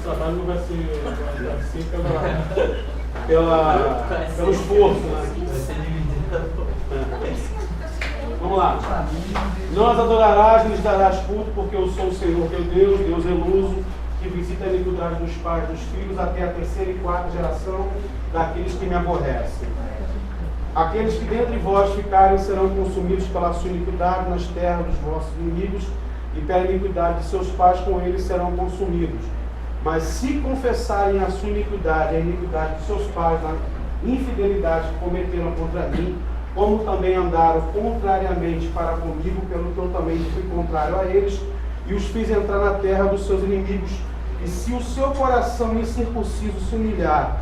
nosso trabalho não vai ser pelo esforço, né? Vamos lá. Não as adorarás, lhes darás culto, porque eu sou o Senhor teu Deus, Deus zeloso, que visita a iniquidade dos pais, dos filhos, até a terceira e quarta geração daqueles que me aborrecem. Aqueles que dentre vós ficarem serão consumidos pela sua iniquidade nas terras dos vossos inimigos, e pela iniquidade de seus pais com eles serão consumidos. Mas se confessarem a sua iniquidade, a iniquidade de seus pais, na infidelidade que cometeram contra mim, como também andaram contrariamente para comigo, pelo que eu também fui contrário a eles, e os fiz entrar na terra dos seus inimigos, e se o seu coração incircunciso se humilhar,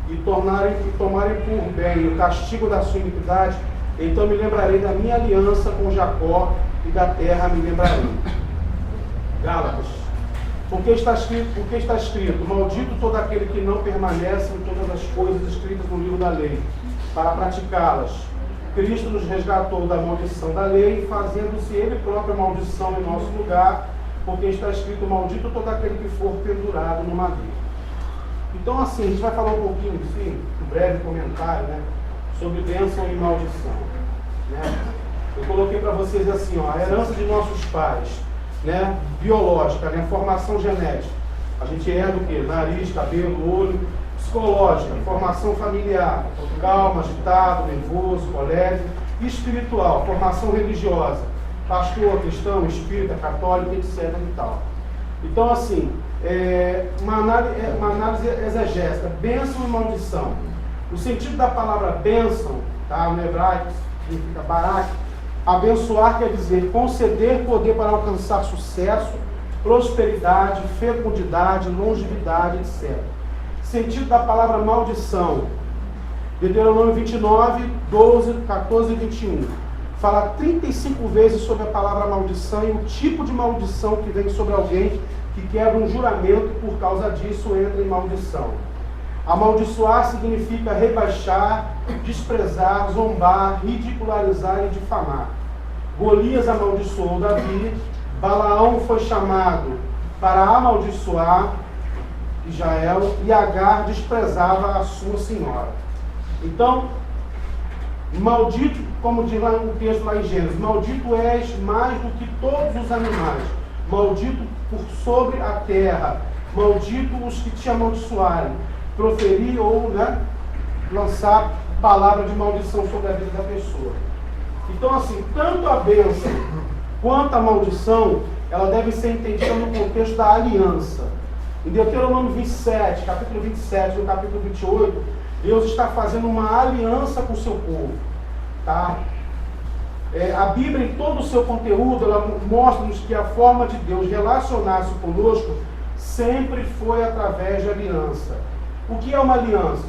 e tomarem por bem o castigo da sua iniquidade, então me lembrarei da minha aliança com Jacó, e da terra me lembrarei. Gálatas. Porque está escrito, maldito todo aquele que não permanece em todas as coisas escritas no livro da lei, para praticá-las. Cristo nos resgatou da maldição da lei, fazendo-se ele próprio maldição em nosso lugar, porque está escrito, maldito todo aquele que for pendurado no madeiro. Então, assim, a gente vai falar um pouquinho, assim, um breve comentário, né, sobre bênção e maldição. Né? Eu coloquei para vocês assim, ó, a herança de nossos pais, né, biológica, né, formação genética. A gente herda o quê? Nariz, cabelo, olho. Psicológica, formação familiar, calma, agitado, nervoso, colérico. E espiritual, formação religiosa, pastor, cristão, espírita, católico, etc. e tal. Então, assim, uma análise exegética, bênção e maldição. O sentido da palavra bênção, tá, no hebraico, significa barak. Abençoar quer dizer conceder poder para alcançar sucesso, prosperidade, fecundidade, longevidade, etc. Sentido da palavra maldição. Deuteronômio 29, 12, 14 e 21. Fala 35 vezes sobre a palavra maldição e o tipo de maldição que vem sobre alguém que quebra um juramento e por causa disso entra em maldição. Amaldiçoar significa rebaixar, desprezar, zombar, ridicularizar e difamar. Golias amaldiçoou Davi, Balaão foi chamado para amaldiçoar Israel e Agar desprezava a sua senhora. Então, maldito, como diz lá no texto lá em Gênesis, maldito és mais do que todos os animais, maldito por sobre a terra, maldito os que te amaldiçoarem, proferir ou, né, lançar palavra de maldição sobre a vida da pessoa. Então, assim, tanto a bênção quanto a maldição, ela deve ser entendida no contexto da aliança. Em Deuteronômio 27, capítulo 27, no capítulo 28, Deus está fazendo uma aliança com o seu povo. Tá? A Bíblia, em todo o seu conteúdo, ela mostra-nos que a forma de Deus relacionar-se conosco sempre foi através de aliança. O que é uma aliança?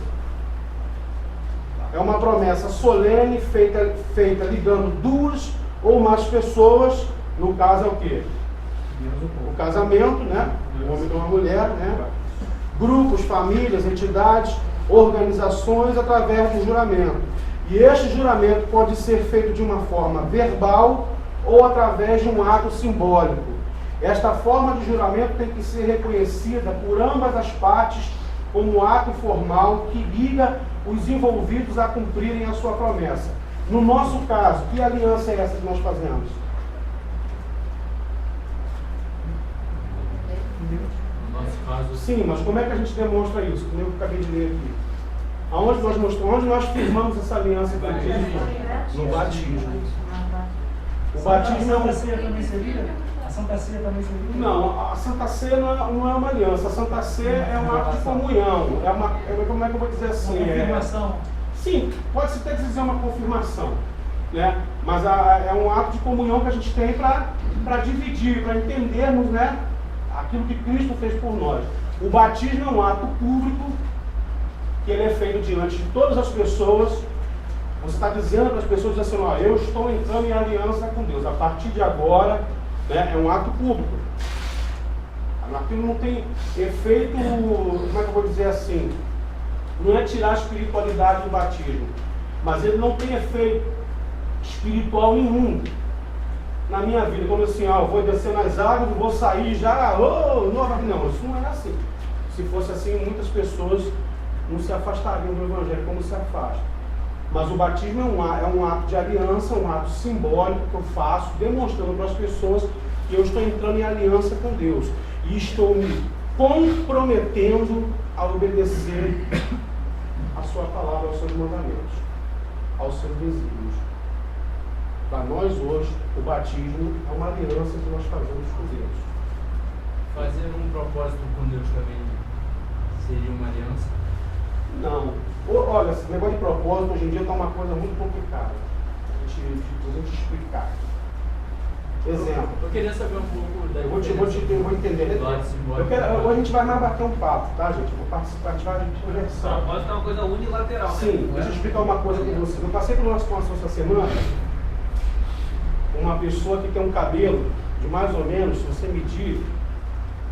É uma promessa solene feita ligando duas ou mais pessoas. No caso é o quê? O casamento, né? Um homem e uma mulher, né? Grupos, famílias, entidades, organizações através do juramento. E este juramento pode ser feito de uma forma verbal ou através de um ato simbólico. Esta forma de juramento tem que ser reconhecida por ambas as partes como ato formal que liga os envolvidos a cumprirem a sua promessa. No nosso caso, que aliança é essa que nós fazemos? No nosso caso, sim, mas como é que a gente demonstra isso? Como eu acabei de ler aqui. Onde nós firmamos essa aliança com Cristo? No batismo. O batismo é um... A Santa Ceia também seria? A Santa Ceia também seria? Não, a Santa Ceia não é uma aliança. A Santa Ceia é um ato de comunhão. Como é que eu vou dizer assim? Uma confirmação. Sim, pode-se até dizer uma confirmação. Né? Mas é um ato de comunhão que a gente tem para dividir, para entendermos, né, aquilo que Cristo fez por nós. O batismo é um ato público que ele é feito diante de todas as pessoas. Você está dizendo para as pessoas assim, ó, eu estou entrando em aliança com Deus. A partir de agora, né, é um ato público. Aquilo não tem efeito, como é que eu vou dizer assim? Não é tirar a espiritualidade do batismo, mas ele não tem efeito espiritual nenhum na minha vida. Como assim, ó, eu vou descer nas águas, vou sair já, não, isso não é assim. Se fosse assim, muitas pessoas não se afastariam do Evangelho como se afastam. Mas o batismo é um ato de aliança, um ato simbólico que eu faço, demonstrando para as pessoas que eu estou entrando em aliança com Deus. E estou me comprometendo a obedecer a sua palavra, aos seus mandamentos, aos seus desígnios. Para nós hoje, o batismo é uma aliança que nós fazemos com Deus. Fazer um propósito com Deus também seria uma aliança? Não. Olha, esse negócio de propósito hoje em dia está uma coisa muito complicada. A gente explicar. Exemplo. Eu queria saber um pouco da Eu vou entender. A gente vai mais bater um papo, tá, gente? Eu vou participar, a gente vai conversar. Propósito é uma coisa unilateral. Sim, deixa eu explicar uma coisa com você. Eu passei por uma situação essa semana. Uma pessoa que tem um cabelo de mais ou menos, se você medir,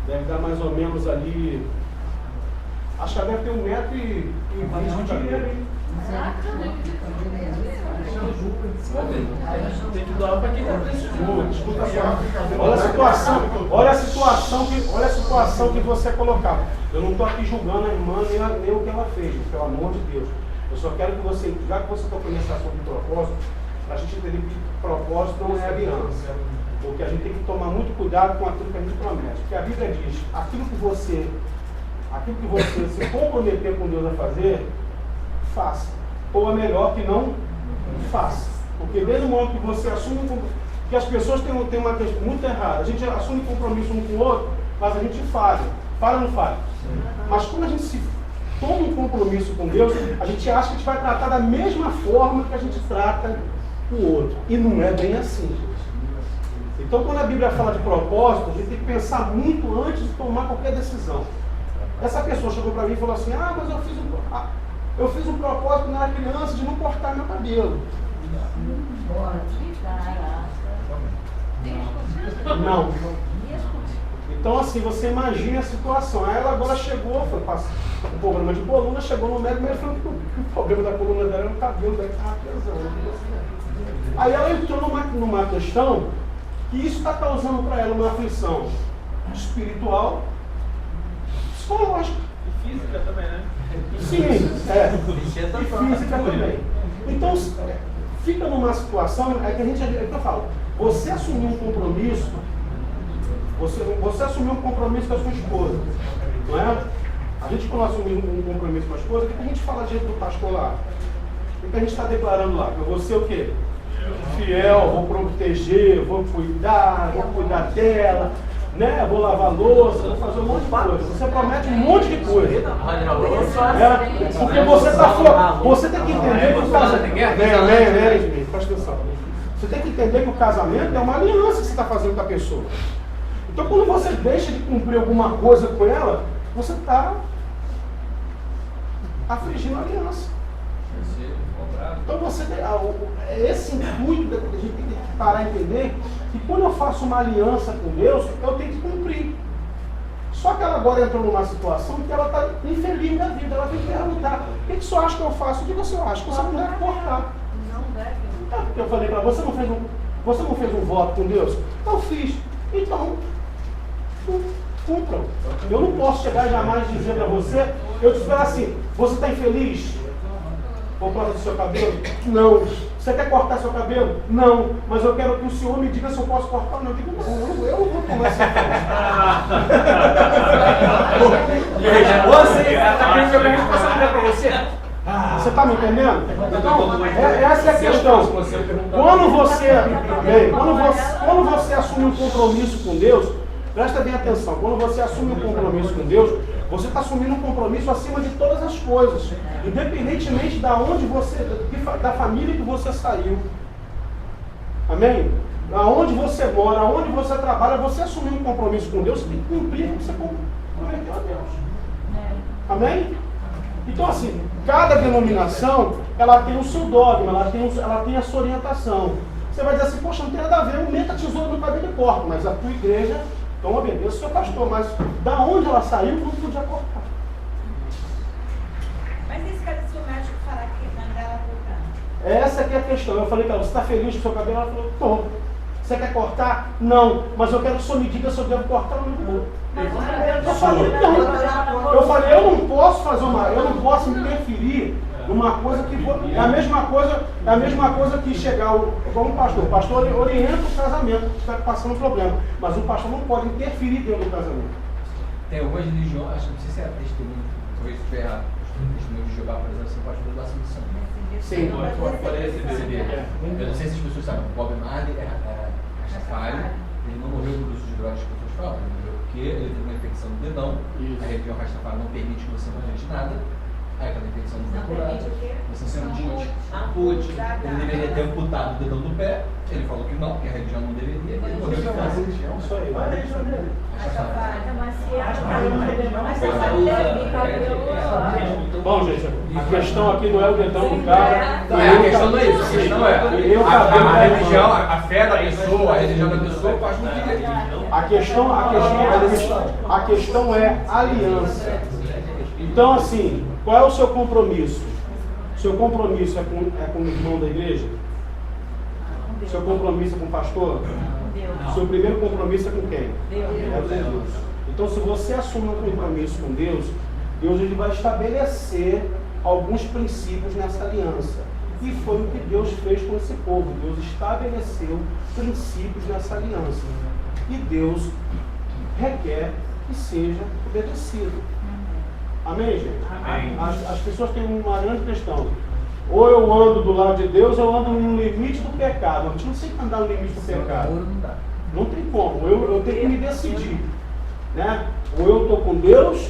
deve dar mais ou menos ali. Acho que deve ter 1,20 m de cabelo. Tem que doar para quem está precisando. Escuta só. Olha a situação que você é colocado. Eu não estou aqui julgando a irmã nem o que ela fez, pelo amor de Deus. Eu só quero que você, já que você tocou nesse assunto de propósito, a gente entender que propósito não é aliança. Porque a gente tem que tomar muito cuidado com aquilo que a gente promete. Porque a Bíblia diz, aquilo que você se comprometer com Deus a fazer, faça. Ou é melhor que não faça. Porque desde o momento que você assume um compromisso, que as pessoas têm uma questão muito errada, a gente assume compromisso um com o outro, mas a gente falha. Falha ou não falha? Mas quando a gente se toma um compromisso com Deus, a gente acha que a gente vai tratar da mesma forma que a gente trata o outro. E não é bem assim, gente. Então, quando a Bíblia fala de propósito, a gente tem que pensar muito antes de tomar qualquer decisão. Essa pessoa chegou para mim e falou assim, mas eu fiz um propósito quando era criança de não cortar meu cabelo. Não. Então, assim, você imagina a situação. Aí ela agora chegou, foi passar um problema de coluna, chegou no médico, mas falou que o problema da coluna dela era o cabelo, daí estava pesando. Aí ela entrou numa questão que isso está causando para ela uma aflição espiritual, psicológica. E física também, né? Sim, e física também. Então, fica numa situação, é que eu falo, você assumiu um compromisso, você assumiu um compromisso com a sua esposa, não é? A gente, quando assume um compromisso com a esposa, o que a gente fala diante do pastor lá? O que a gente está declarando lá? Que eu vou ser o quê? Fiel, vou proteger, vou cuidar dela, né? Vou lavar louça, vou fazer um monte de coisa. Você promete um monte de coisa. Porque você tem que entender que o casamento. Presta atenção. Você tem que entender que o casamento é uma aliança que você está fazendo com a pessoa. Então, quando você deixa de cumprir alguma coisa com ela, você está afligindo a aliança. Então, esse intuito a gente tem que parar e entender que quando eu faço uma aliança com Deus, eu tenho que cumprir. Só que ela agora entrou numa situação que ela está infeliz na vida. Ela tem que perguntar: o que o senhor acha que eu faço? Diga, senhor, acho que você não deve cortar. Não deve. Porque eu falei para ela: você não fez um voto com Deus? Eu fiz. Então, cumpram. Eu não posso chegar jamais e dizer para você, eu te falar assim: você está infeliz por causa do seu cabelo? Não. Você quer cortar seu cabelo? Não. Mas eu quero que o senhor me diga se eu posso cortar ou não. Eu digo, não, eu não vou tomar essa Você está me entendendo? Então, essa é a questão. Quando você assume um compromisso com Deus, presta bem atenção, quando você assume um compromisso com Deus, você está assumindo um compromisso acima de todas as coisas, independentemente da família que você saiu. Amém? Aonde você mora, aonde você trabalha, você assumiu um compromisso com Deus, você tem que cumprir o que você prometeu a Deus. Amém? Então, assim, cada denominação, ela tem o seu dogma, ela tem a sua orientação. Você vai dizer assim: poxa, não tem nada a ver, eu meto a tesoura no cabelo e corto, mas a tua igreja, então obedeça o seu pastor, mas da onde ela saiu, não podia cortar. Mas isso quer dizer se o médico falar que mandar ela cortar? Essa aqui é a questão. Eu falei para ela: você está feliz com o seu cabelo? Ela falou: estou. Você quer cortar? Não. Mas eu quero que o senhor me diga se eu devo cortar ou não. Eu falei: não. Eu falei, eu não posso interferir numa coisa que é a mesma coisa que chegar como pastor. O pastor orienta o casamento que está passando problema, mas o pastor não pode interferir dentro do casamento. Tem algumas religiões, acho que não sei se é testemunho, talvez se estiver errado. Testemunho de Jeová, por exemplo, você pode fazer doação de sangue. Sim. Pode receber. Eu não sei se as pessoas sabem, o Bob Marley é Rastafari, ele não morreu por uso de drogas que as pessoas falam, ele morreu porque ele teve uma infecção no dedão, a religião Rastafari não permite que você morra de nada, aí aquela infecção não foi curada, você se ampute, ele deveria ter amputado o dedão do pé, ele falou que não, que a religião não deveria, e ele morreu de câncer. Isso aí. Bom, gente, a questão aqui não é o dedão do cara. A questão não é isso, a questão é a religião, a fé da pessoa, a religião da pessoa faz com que a questão é aliança. Então, assim, qual é o seu compromisso? Seu compromisso é com o irmão da igreja? Seu compromisso é com o pastor? Seu primeiro compromisso é com quem? É com Deus. Então, se você assume um compromisso com Deus, Deus ele vai estabelecer alguns princípios nessa aliança. E foi o que Deus fez com esse povo. Deus estabeleceu princípios nessa aliança. E Deus requer que seja obedecido. Amém, gente? Amém. As pessoas têm uma grande questão. Ou eu ando do lado de Deus, ou eu ando no limite do pecado. A gente não tem que andar no limite do pecado. Não tem como. Eu tenho que me decidir. Né? Ou eu estou com Deus,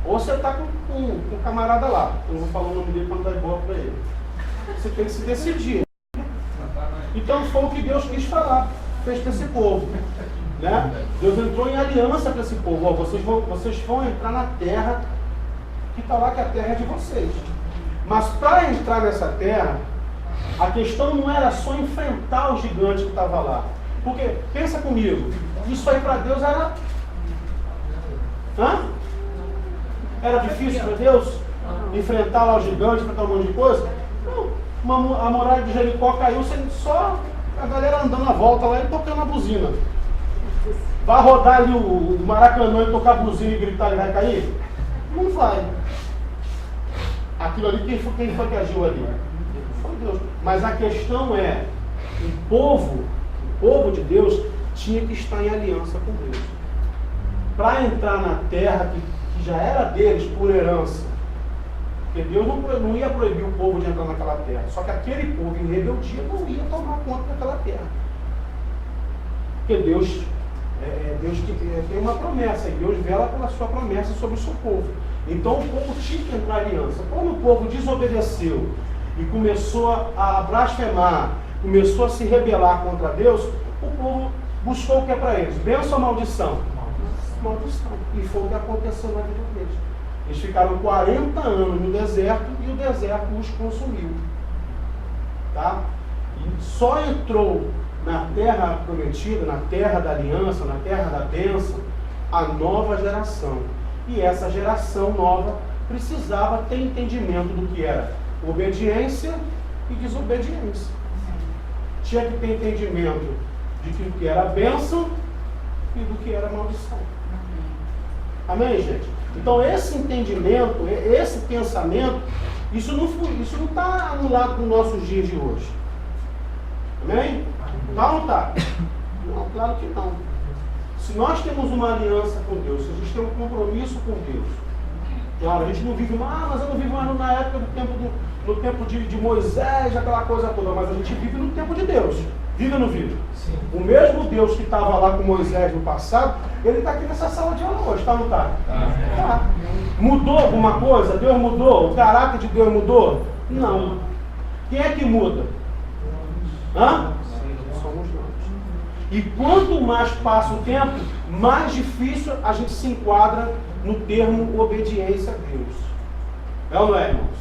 ou você está com um camarada lá. Eu não vou falar o nome dele para não dar ibope para ele. Você tem que se decidir. Então foi o que Deus quis falar, fez para esse povo. Né? Deus entrou em aliança para esse povo. Ó, vocês vão entrar na terra que está lá, que a terra é de vocês. Mas para entrar nessa terra, a questão não era só enfrentar o gigante que estava lá. Porque, pensa comigo, isso aí para Deus era... Hã? Era difícil para Deus? Enfrentar lá o gigante, enfrentar um monte de coisa? Não. A muralha de Jericó caiu, só a galera andando a volta lá e tocando a buzina. Vai rodar ali o Maracanã e tocar a buzina e gritar, ele vai cair? Não vai. Aquilo ali, quem foi que agiu ali? Foi Deus. Mas a questão é, o povo de Deus tinha que estar em aliança com Deus. Para entrar na terra que já era deles por herança. Porque Deus não ia proibir o povo de entrar naquela terra. Só que aquele povo em rebeldia não ia tomar conta daquela terra. Porque Deus tem uma promessa, e Deus vela pela sua promessa sobre o seu povo. Então o povo tinha que entrar em aliança. Quando o povo desobedeceu e começou a blasfemar, começou a se rebelar contra Deus, o povo buscou o que é para eles? Bênção ou maldição? Maldição. E foi o que aconteceu na vida deles. Eles ficaram 40 anos no deserto e o deserto os consumiu. Tá? E só entrou na terra prometida, na terra da aliança, na terra da bênção, a nova geração. E essa geração nova precisava ter entendimento do que era obediência e desobediência. Tinha que ter entendimento de que era bênção e do que era maldição. Amém, gente? Então esse entendimento, esse pensamento, isso não está anulado nos nossos dias de hoje. Amém? Tá ou não está? Não, claro que não. Se nós temos uma aliança com Deus, se a gente tem um compromisso com Deus, claro, a gente não vive mais, mas eu não vivo mais na época no tempo de Moisés, aquela coisa toda, mas a gente vive no tempo de Deus. Vive ou não vive? Sim. O mesmo Deus que estava lá com Moisés no passado, ele está aqui nessa sala de aula hoje, tá ou não está? Tá. Mudou alguma coisa? Deus mudou? O caráter de Deus mudou? Não. Quem é que muda? Hã? Somos nós. E quanto mais passa o tempo, mais difícil a gente se enquadra no termo obediência a Deus. É ou não é, irmãos?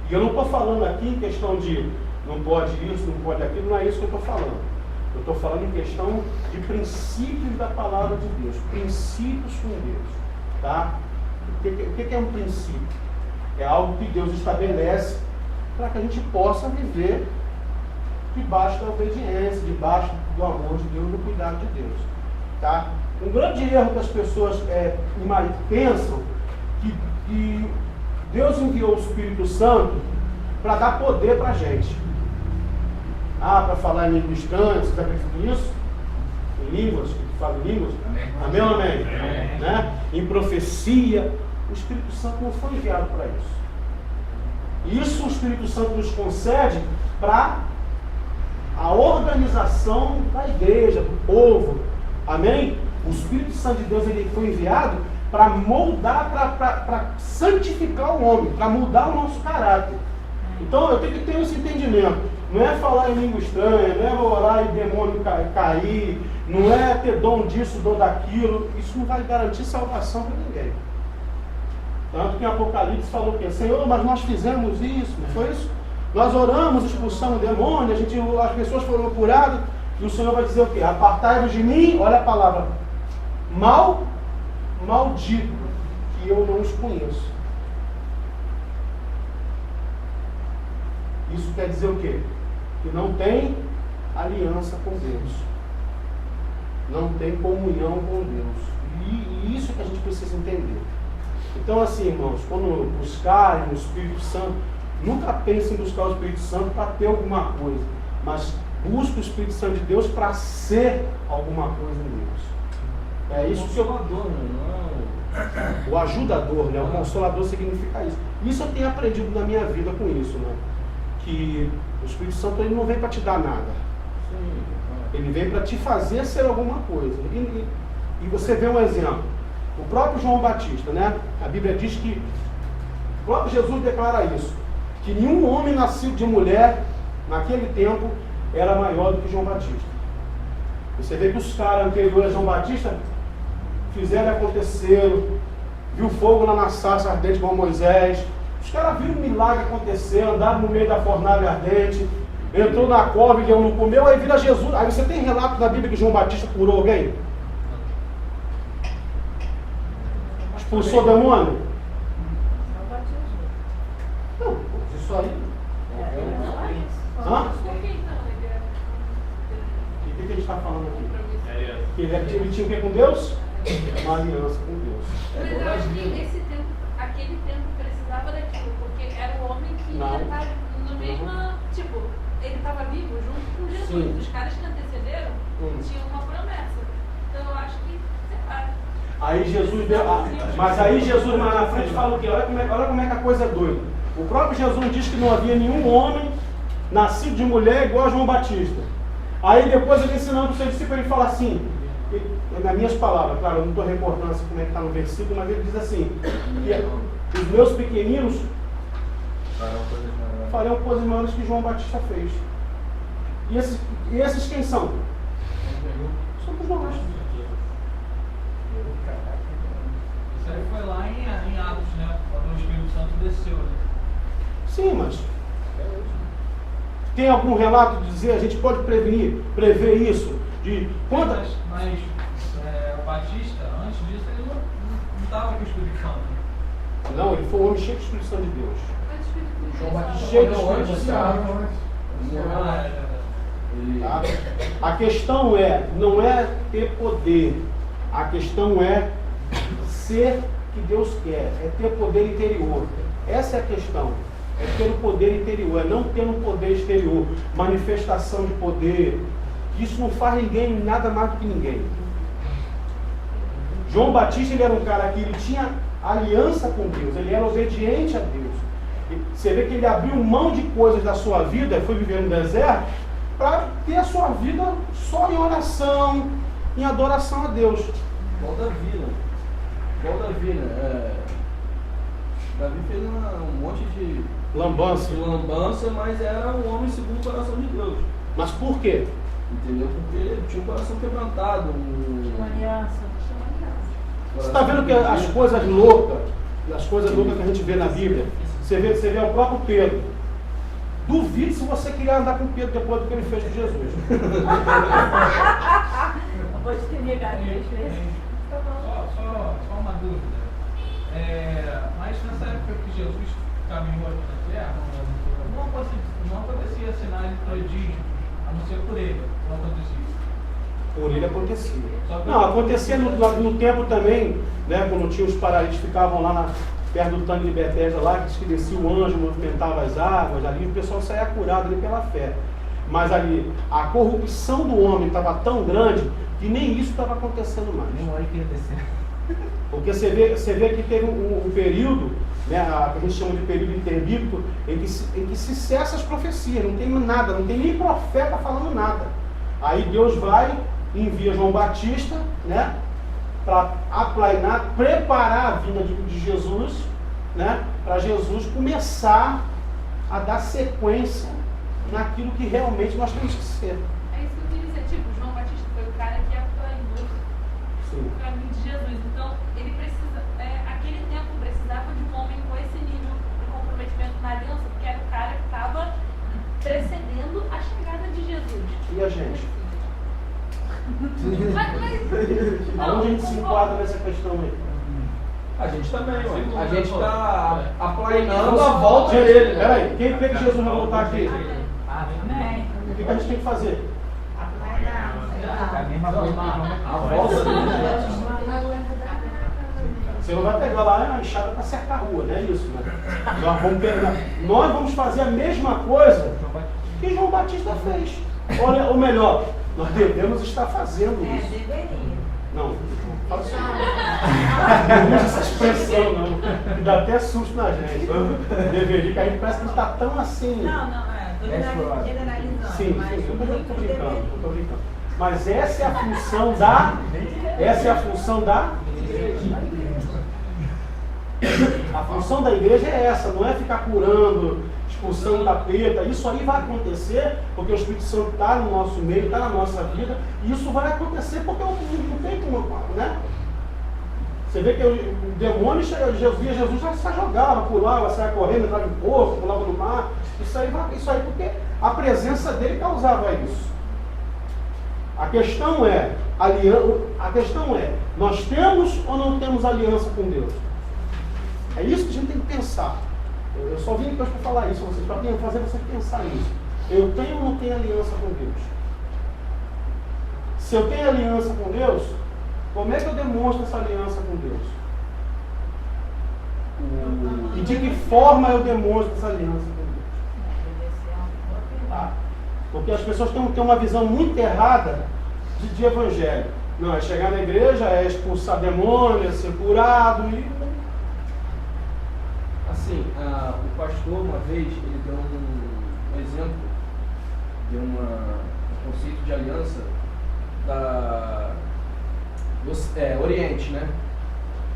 E eu não estou falando aqui em questão de não pode isso, não pode aquilo, não é isso que eu estou falando. Eu estou falando em questão de princípios da palavra de Deus, princípios com Deus. Tá? O que é um princípio? É algo que Deus estabelece para que a gente possa viver debaixo da obediência, debaixo do amor de Deus, do cuidado de Deus. Tá? Um grande erro que as pessoas pensam que E Deus enviou o Espírito Santo para dar poder para a gente. Para falar em língua estranha, vocês acreditam nisso? Em línguas, que fala em línguas? Amém ou amém? Amém. Né? Em profecia. O Espírito Santo não foi enviado para isso. Isso o Espírito Santo nos concede para a organização da igreja, do povo. Amém? O Espírito Santo de Deus ele foi enviado para moldar, para santificar o homem, para mudar o nosso caráter. Então eu tenho que ter esse entendimento. Não é falar em língua estranha, não é orar e demônio cair, não é ter dom disso, dom daquilo. Isso não vai garantir salvação para ninguém. Tanto que em Apocalipse falou o quê? Senhor, mas nós fizemos isso, não foi isso? Nós oramos, expulsamos o demônio, as pessoas foram curadas, e o Senhor vai dizer o quê? Apartai-vos de mim, olha a palavra, maldito, que eu não os conheço. Isso quer dizer o quê? Que não tem aliança com Deus. Não tem comunhão com Deus. E isso que a gente precisa entender. Então assim, irmãos, quando buscarem o Espírito Santo, nunca pensem em buscar o Espírito Santo para ter alguma coisa, mas busque o Espírito Santo de Deus para ser alguma coisa em Deus. É isso que eu... O ajudador, né? O consolador significa isso. Isso eu tenho aprendido na minha vida com isso, né? Que o Espírito Santo ele não vem para te dar nada. Ele vem para te fazer ser alguma coisa. E você vê um exemplo. O próprio João Batista, né? A Bíblia diz que o próprio Jesus declara isso, que nenhum homem nascido de mulher naquele tempo era maior do que João Batista. Você vê que os caras anteriores a João Batista fizeram e aconteceram, viu fogo lá na sarça ardente com Moisés. Os caras viram um milagre acontecer, andaram no meio da fornalha ardente, entrou na cova e não comeu, aí vira Jesus. Aí você tem relato da Bíblia que João Batista curou alguém? Expulsou o demônio? Não, isso aí. Hã? Por que então ele era? O que a gente está falando aqui? Que ele tinha o que com Deus? Uma aliança com Deus. Mas eu acho que esse tempo, aquele tempo precisava daquilo, porque era o homem que ia estar no mesmo, tipo, ele estava vivo junto com Jesus. Sim. Os caras que antecederam tinham uma promessa. Então eu acho que separa. Aí Jesus deu. Mas aí Jesus mais na frente fala o quê? Olha como é que a coisa é doida. O próprio Jesus diz que não havia nenhum homem nascido de mulher igual a João Batista. Aí depois ele ensinando para o seu discípulo, ele fala assim, nas minhas palavras, claro, eu não estou reportando assim como é que está no versículo, mas ele diz assim, que os meus pequeninos farão coisas maiores que João Batista fez. E esses quem são? Somos nós. Isso aí foi lá em Atos, né? Quando o Espírito Santo desceu, né? Sim, mas tem algum relato de dizer, a gente pode prever isso? De quantas? Mas o Batista, antes disso, ele não estava com o Espírito Santo. Não, ele foi um homem cheio de Espírito Santo de Deus. João Batista Cheio de morreu Espírito antes, Santo. Tá? A questão não é ter poder, a questão é ser que Deus quer, é ter poder interior. Essa é a questão, é ter o poder interior, é não ter um poder exterior, manifestação de poder. Isso não faz ninguém nada mais do que ninguém. João Batista ele era um cara que ele tinha aliança com Deus, ele era obediente a Deus. E você vê que ele abriu mão de coisas da sua vida, foi viver no deserto, para ter a sua vida só em oração, em adoração a Deus. Igual Davi, né? Davi fez um monte de Lambança. lambança, mas era um homem segundo o coração de Deus. Mas por quê? Entendeu? Porque ele tinha um coração quebrantado. Uma aliança. Você está vendo que as coisas loucas que a gente vê na Bíblia, você vê o próprio Pedro. Duvido se você queria andar com Pedro depois do que ele fez com Jesus. Pode ter negado três vezes. Só uma dúvida. Mas nessa época que Jesus caminhou aqui na terra, não acontecia sinais e prodígios, a não ser por ele. Não acontecia. Por ele acontecia. Não, acontecia no tempo também, né, quando tinha os paralíticos ficavam lá perto do tanque de Betesda lá, que diz que descia o anjo, movimentava as águas, ali o pessoal saía curado ali pela fé. Mas ali, a corrupção do homem estava tão grande que nem isso estava acontecendo mais. Nem hora que ia descer. Porque você vê que teve um período, né, que a gente chama de período interbíblico, em que se cessa as profecias, não tem nada, não tem nem profeta falando nada. Aí Deus vai e envia João Batista, né, para aplainar, preparar a vinda de Jesus, né, para Jesus começar a dar sequência naquilo que realmente nós temos que ser. É isso que eu queria dizer, tipo, João Batista foi o cara que aplainou o caminho de Jesus. Então, ele precisa, aquele tempo precisava de um homem com esse nível de comprometimento na aliança, porque era o cara que estava precedendo a chegada de Jesus. E a gente? Mas Aonde a gente se enquadra nessa questão aí? A gente também, ué. A gente está aplainando Você- a volta Gente, dele. Peraí, quem crê que Jesus vai voltar aqui? Amém. O que a gente tem que fazer? É a mesma coisa que A volta dele. Você não vai pegar lá a enxada para cercar a rua, não é isso, né? Nós vamos fazer a mesma coisa que João Batista fez. Ou melhor, nós devemos estar fazendo isso. Deveria. Não, fala isso não. Não usa essa expressão, não. Dá até susto na gente. Deveria, que a gente parece que está tão assim. Não, tô generalizando. Sim, mas eu estou muito brincando, deveria. eu tô brincando. Mas essa é a função da A função da igreja é essa, não é ficar curando, expulsando da preta. Isso aí vai acontecer porque o Espírito Santo está no nosso meio, está na nossa vida, e isso vai acontecer porque não tem como, né? Você vê que o demônio via Jesus já jogava, pulava, saia correndo, entrava em poço, pulava no mar. Isso aí porque a presença dele causava isso. A questão é, nós temos ou não temos aliança com Deus? É isso que a gente tem que pensar. Eu só vim depois para falar isso, para fazer você pensar nisso. Eu tenho ou não tenho aliança com Deus? Se eu tenho aliança com Deus, como é que eu demonstro essa aliança com Deus? E de que forma eu demonstro essa aliança com Deus? Tá? Porque as pessoas têm uma visão muito errada de evangelho. Não, é chegar na igreja, é expulsar demônio, é ser curado e... Assim, o pastor, uma vez, ele deu um exemplo de um conceito de aliança do Oriente, né?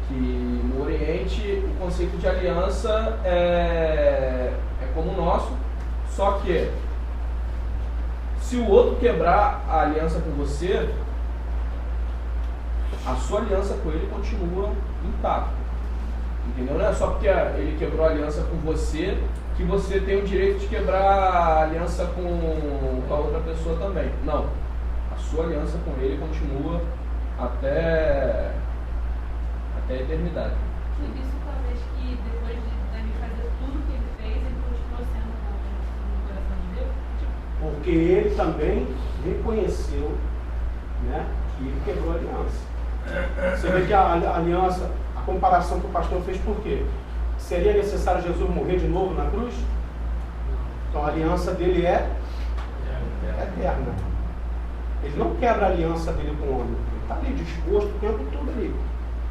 Que no Oriente o conceito de aliança é como o nosso, só que se o outro quebrar a aliança com você, a sua aliança com ele continua intacta. Entendeu? Não é só porque ele quebrou a aliança com você que você tem o direito de quebrar a aliança com a outra pessoa também. Não. A sua aliança com ele continua até a eternidade. Por isso, talvez, que depois de Davi fazer tudo que ele fez, ele continuou sendo no coração de Deus? Porque ele também reconheceu, né, que ele quebrou a aliança. Você vê que a aliança, a comparação que o pastor fez, por quê? Seria necessário Jesus morrer de novo na cruz? Então a aliança dele é eterna. Ele não quebra a aliança dele com o homem. Ele está ali disposto o tempo todo ali.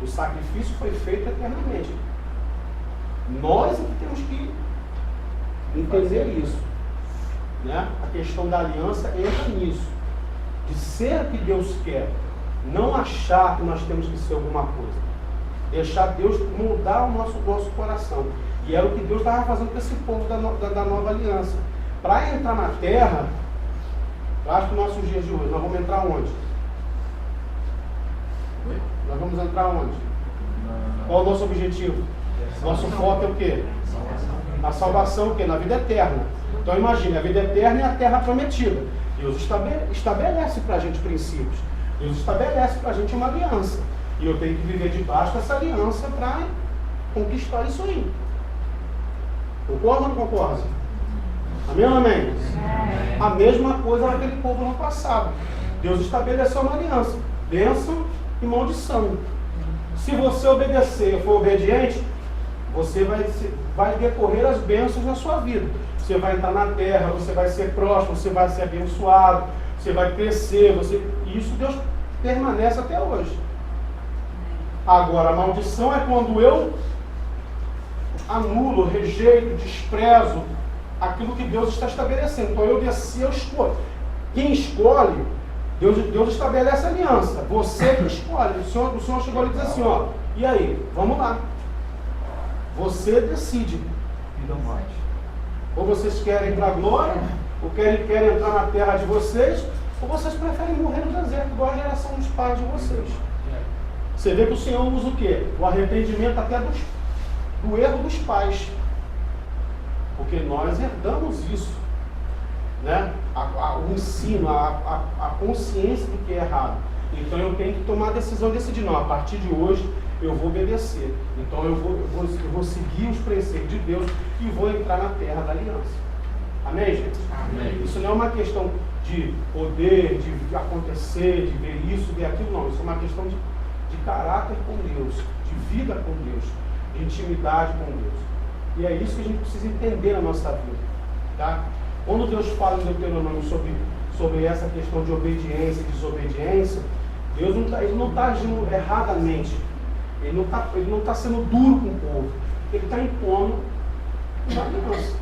O sacrifício foi feito eternamente. Nós é que temos que entender isso. Né? A questão da aliança entra nisso. De ser o que Deus quer. Não achar que nós temos que ser alguma coisa. Deixar Deus mudar o nosso coração. E era o que Deus estava fazendo com esse povo da nova aliança. Para entrar na terra, acho que nos nossos dias de hoje, nós vamos entrar onde? Nós vamos entrar onde? Qual é o nosso objetivo? Nosso foco é o quê? A salvação, o quê? Na vida eterna. Então imagine, a vida eterna é a terra prometida. Deus estabelece para a gente princípios. Deus estabelece para a gente uma aliança. E eu tenho que viver debaixo dessa aliança para conquistar isso aí. Concorda ou não concorda? Amém ou não amém? A mesma coisa naquele povo no passado. Deus estabeleceu uma aliança. Bênção e maldição. Se você obedecer e for obediente, Você vai decorrer as bênçãos na sua vida. Você vai entrar na terra, você vai ser próspero, você vai ser abençoado, você vai crescer, e isso Deus permanece até hoje. Agora, a maldição é quando eu anulo, rejeito, desprezo aquilo que Deus está estabelecendo. Então eu desci, eu escolho. Quem escolhe, Deus estabelece aliança. Você que escolhe. O Senhor chegou ali e disse assim, ó, e aí, vamos lá. Você decide. Vida ou morte. Ou vocês querem ir para a glória, ou querem entrar na terra de vocês, ou vocês preferem morrer no deserto, igual a geração dos pais de vocês. Você vê que o Senhor usa o quê? O arrependimento até do erro dos pais. Porque nós herdamos isso. Né? O ensino, a consciência do que é errado. Então eu tenho que tomar a decisão de decidir, não, a partir de hoje eu vou obedecer. Então eu vou seguir os preceitos de Deus e vou entrar na terra da aliança. Amém, gente? Amém. Isso não é uma questão de poder, de acontecer, de ver isso, ver aquilo, não. Isso é uma questão de caráter com Deus, de vida com Deus, de intimidade com Deus. E é isso que a gente precisa entender na nossa vida. Tá? Quando Deus fala em Deuteronômio sobre essa questão de obediência e desobediência, Deus não está agindo erradamente. Ele não está sendo duro com o povo. Ele está impondo uma aliança.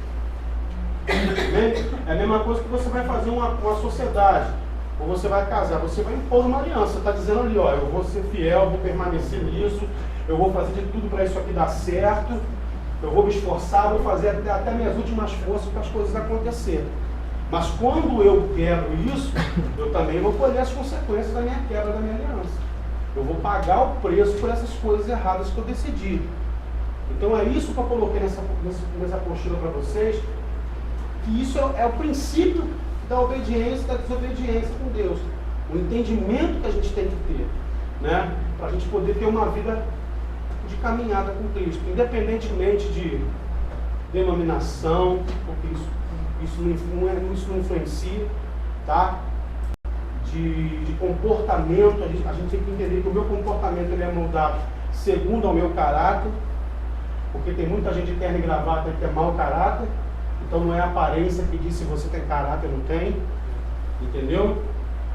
É a mesma coisa que você vai fazer uma sociedade, ou você vai casar, você vai impor uma aliança. Você está dizendo ali, ó, eu vou ser fiel, vou permanecer nisso, eu vou fazer de tudo para isso aqui dar certo, eu vou me esforçar, vou fazer até minhas últimas forças para as coisas acontecerem. Mas quando eu quebro isso, eu também vou colher as consequências da minha quebra, da minha aliança. Eu vou pagar o preço por essas coisas erradas que eu decidi. Então é isso que eu coloquei nessa apostila para vocês, que isso é o princípio da obediência e da desobediência com Deus. O entendimento que a gente tem que ter, né? Para a gente poder ter uma vida de caminhada com Cristo, independentemente de denominação, porque isso não influencia, tá? De comportamento, a gente tem que entender que o meu comportamento ele é moldado segundo ao meu caráter, porque tem muita gente de terno e gravata que tem mau caráter, então não é a aparência que diz se você tem caráter ou não tem, entendeu?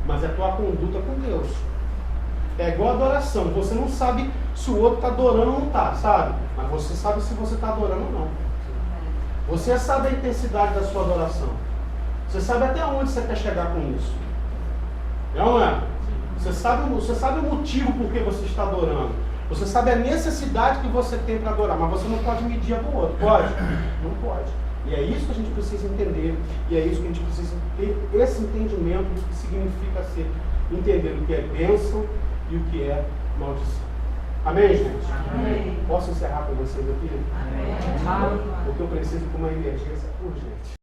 Mas é a tua conduta com Deus. É igual a adoração, você não sabe se o outro está adorando ou não está, sabe? Mas você sabe se você está adorando ou não. Você sabe a intensidade da sua adoração. Você sabe até onde você quer chegar com isso. Não é? Você sabe o motivo por que você está adorando. Você sabe a necessidade que você tem para adorar, mas você não pode medir a do outro. Pode? Não pode. E é isso que a gente precisa entender. E é isso que a gente precisa ter esse entendimento do que significa entender o que é bênção e o que é maldição. Amém, gente? Amém. Posso encerrar com vocês aqui? Amém. Porque eu preciso de uma emergência urgente.